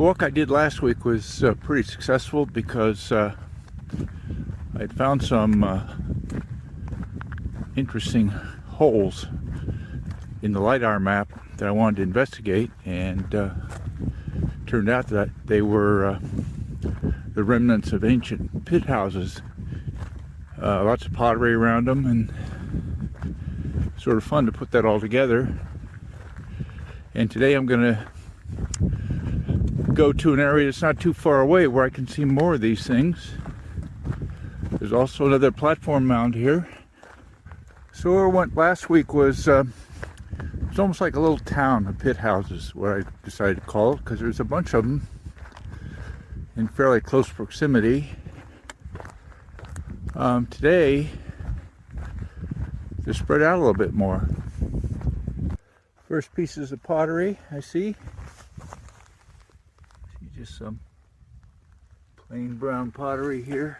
walk I did last week was pretty successful because I'd found some interesting holes in the LiDAR map that I wanted to investigate, and turned out that they were the remnants of ancient pit houses. Lots of pottery around them, and sort of fun to put that all together. And today I'm going to go to an area that's not too far away where I can see more of these things. There's also another platform mound here. So where I went last week was it's almost like a little town of pit houses, what I decided to call it, because there's a bunch of them in fairly close proximity. Today they're spread out a little bit more. First pieces of pottery I see. Just some plain brown pottery here,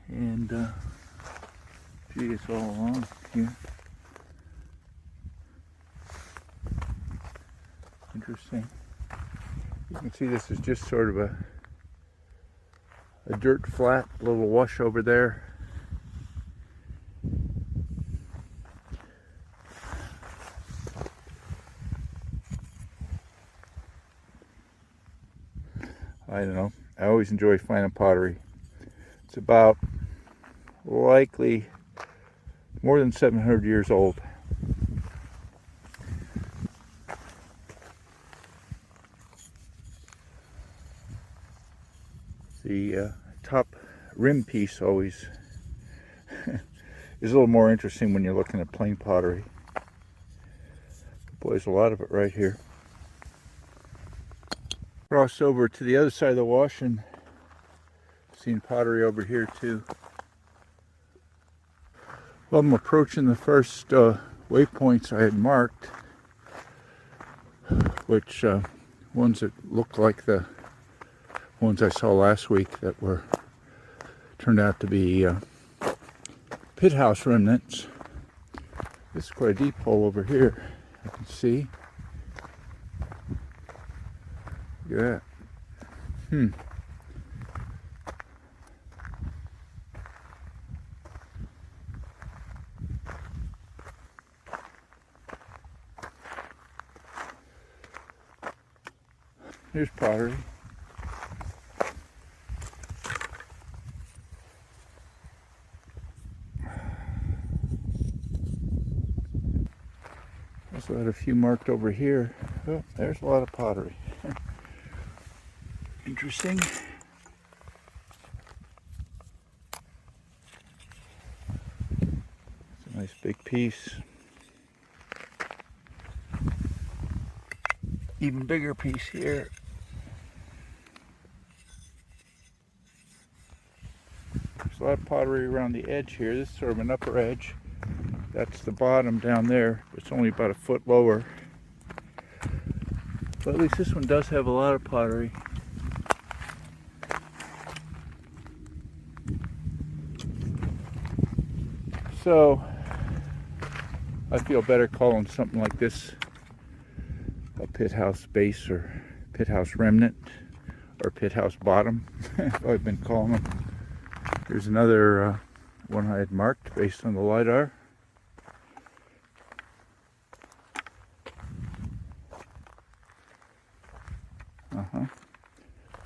and gee, it's all along here. Interesting. You can see this is just sort of a dirt flat, little wash over there. I don't know. I always enjoy finding pottery. It's about likely more than 700 years old. The top rim piece always is a little more interesting when you're looking at plain pottery. Boy, there's a lot of it right here. Crossed over to the other side of the wash and seen pottery over here too. Well, I'm approaching the first waypoints I had marked, which ones that look like the ones I saw last week that were turned out to be pit house remnants. This is quite a deep hole over here, you can see. Look at that. Here's pottery. Also had a few marked over here. Oh, there's a lot of pottery. Interesting. It's a nice big piece. Even bigger piece here. There's a lot of pottery around the edge here. This is sort of an upper edge. That's the bottom down there. It's only about a foot lower. But at least this one does have a lot of pottery. So I feel better calling something like this a pit house base, or pit house remnant, or pit house bottom. I've been calling them. There's another one I had marked based on the LiDAR.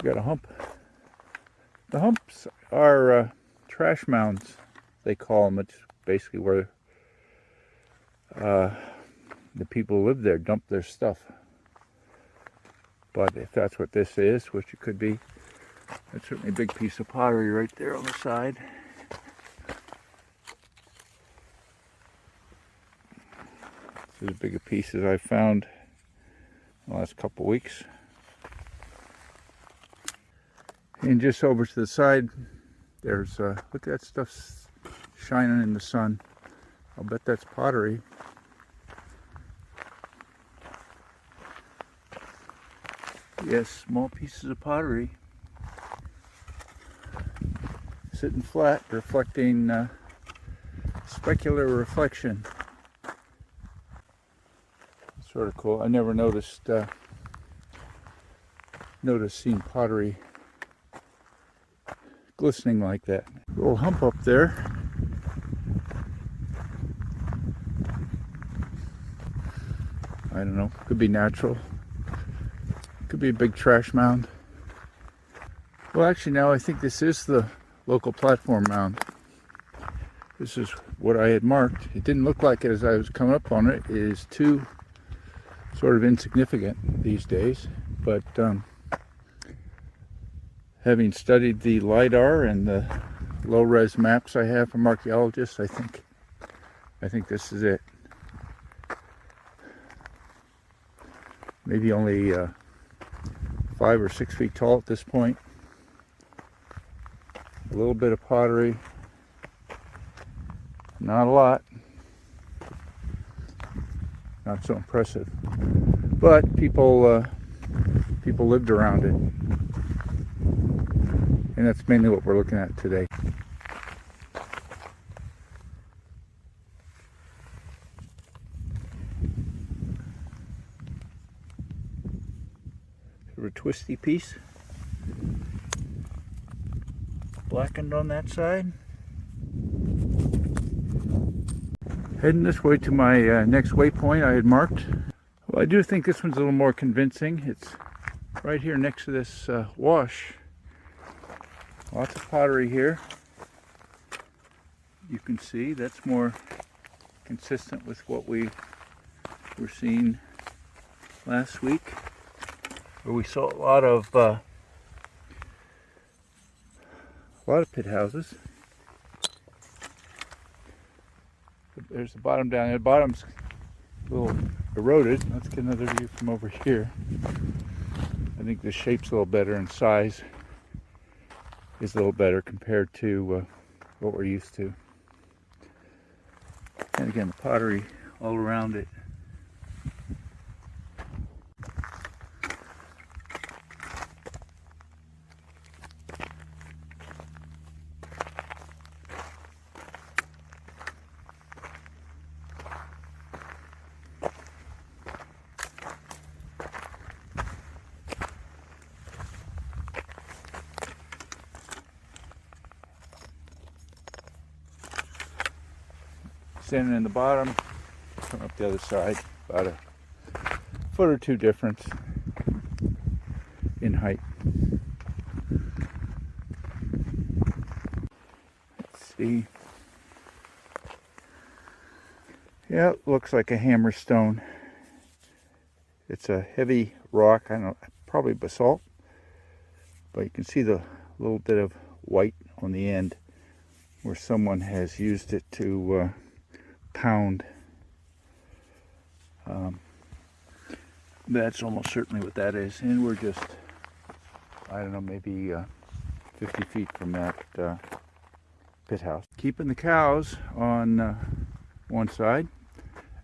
We got a hump. The humps are trash mounds, they call them. It's basically where the people who live there dump their stuff. But if that's what this is, which it could be, that's certainly a big piece of pottery right there on the side. This is as big a piece as I've found in the last couple weeks. And just over to the side, there's look at that stuff shining in the sun. I'll bet that's pottery. Yes, small pieces of pottery sitting flat, reflecting specular reflection. Sort of cool. I never noticed noticed seeing pottery glistening like that. A little hump up there. I don't know, could be natural. Could be a big trash mound. Well, actually now I think this is the local platform mound. This is what I had marked. It didn't look like it as I was coming up on it. It is too sort of insignificant these days, but having studied the LiDAR and the low-res maps I have from archaeologists, I think this is it. Maybe only 5 or 6 feet tall at this point. A little bit of pottery, not a lot, not so impressive, but people lived around it, and that's mainly what we're looking at today. Sort of a twisty piece, blackened on that side. Heading this way to my next waypoint I had marked. Well, I do think this one's a little more convincing. It's right here next to this wash. Lots of pottery here. You can see that's more consistent with what we were seeing last week, where we saw a lot of pit houses. There's the bottom down there. The bottom's a little eroded. Let's get another view from over here. I think the shape's a little better and size is a little better compared to what we're used to. And again, the pottery all around it. Standing in the bottom, come up the other side, about a foot or two difference in height. Let's see. Yeah, it looks like a hammerstone. It's a heavy rock, I don't know, probably basalt, but you can see the little bit of white on the end where someone has used it to pound. That's almost certainly what that is, and we're just, I don't know, maybe 50 feet from that pit house. Keeping the cows on one side.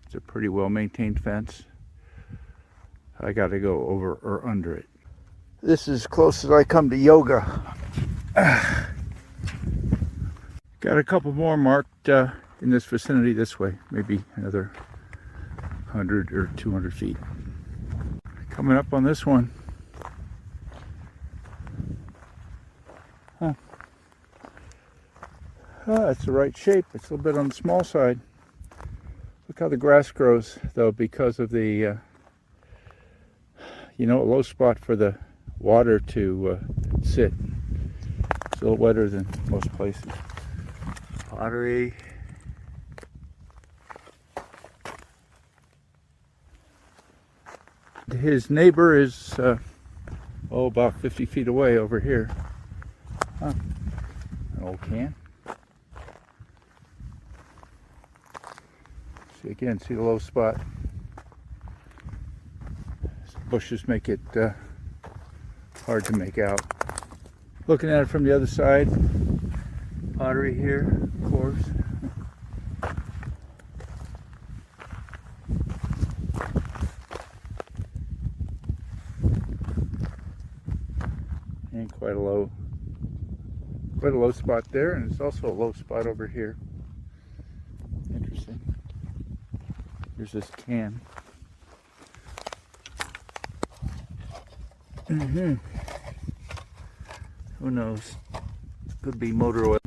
It's a pretty well maintained fence. I got to go over or under it. This is as close as I come to yoga. Got a couple more marked in this vicinity this way, maybe another 100 or 200 feet. Coming up on this one. It's the right shape. It's a little bit on the small side. Look how the grass grows, though, because of the, a low spot for the water to sit. It's a little wetter than most places. Pottery. His neighbor is about 50 feet away over here. An old can. See again, see the low spot. Bushes make it hard to make out. Looking at it from the other side, pottery here, of course. And quite a low spot there, and it's also a low spot over here. Interesting. Here's this can. Who knows? Could be motor oil.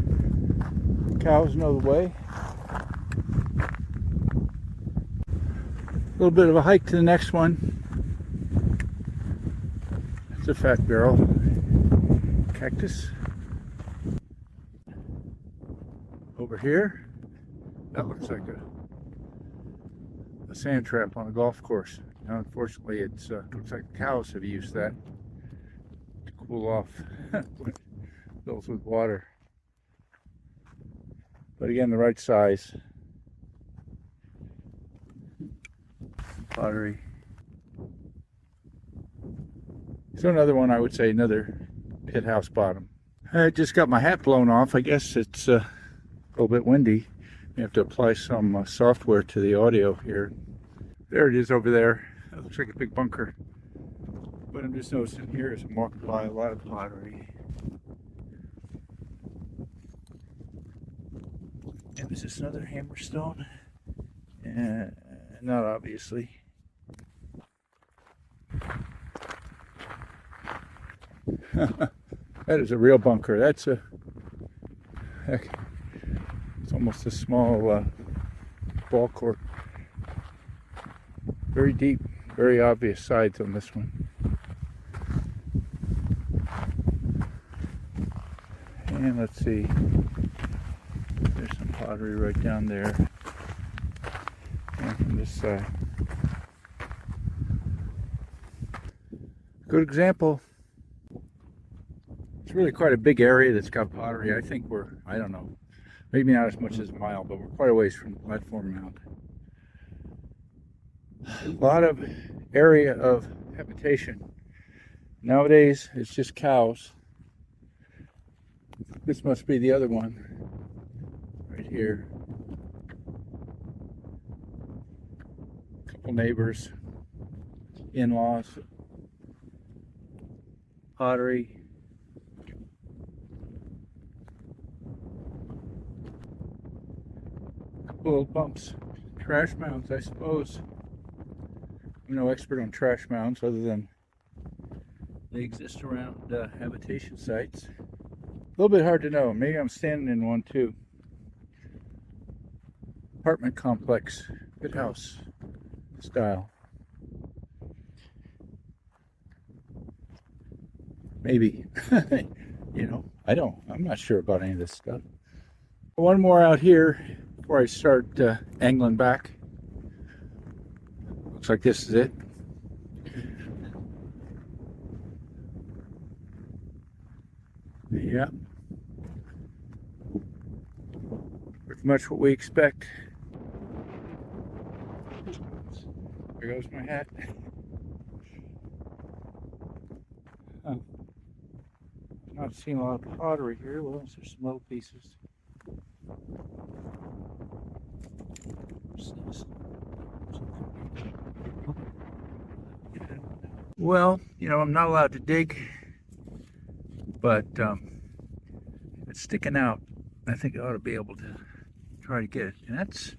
Cows know the way. A little bit of a hike to the next one. It's a fat barrel. Cactus. Over here, that looks like a sand trap on a golf course. Now, unfortunately, it's looks like cows have used that to cool off when it fills with water. But again, the right size. Pottery. So another one, I would say, another pit house bottom. I just got my hat blown off. I guess it's a little bit windy. You have to apply some software to the audio here. There it is over there. That looks like a big bunker. But I'm just noticing here as I'm walking by a lot of pottery. And is this another hammerstone? Not obviously. That is a real bunker. That's a heck. It's almost a small ball court. Very deep, very obvious sides on this one. And let's see. There's some pottery right down there. And from this side. Good example. It's really quite a big area that's got pottery. I think we're, I don't know, maybe not as much as a mile, but we're quite a ways from the platform mound. A lot of area of habitation. Nowadays, it's just cows. This must be the other one, right here. A couple neighbors, in-laws, pottery. Little bumps, trash mounds, I suppose. I'm no expert on trash mounds other than they exist around habitation sites. A little bit hard to know. Maybe I'm standing in one too. Apartment complex, good house style. Maybe. You know, I'm not sure about any of this stuff. One more out here before I start angling back. Looks like this is it. Yeah. Pretty much what we expect. There goes my hat. Huh. Not seeing a lot of pottery here. Well, there's some little pieces. Well, I'm not allowed to dig, but if it's sticking out, I think I ought to be able to try to get it. And that's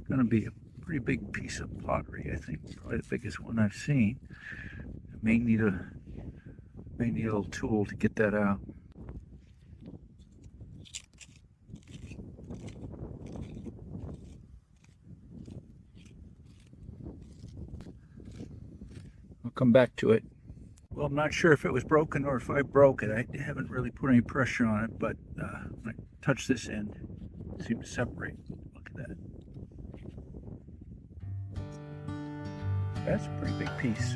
going to be a pretty big piece of pottery, I think. Probably the biggest one I've seen. I may need a little tool to get that out. I'll come back to it. Well, I'm not sure if it was broken or if I broke it. I haven't really put any pressure on it, but when I touch this end, it seemed to separate. Look at that. That's a pretty big piece.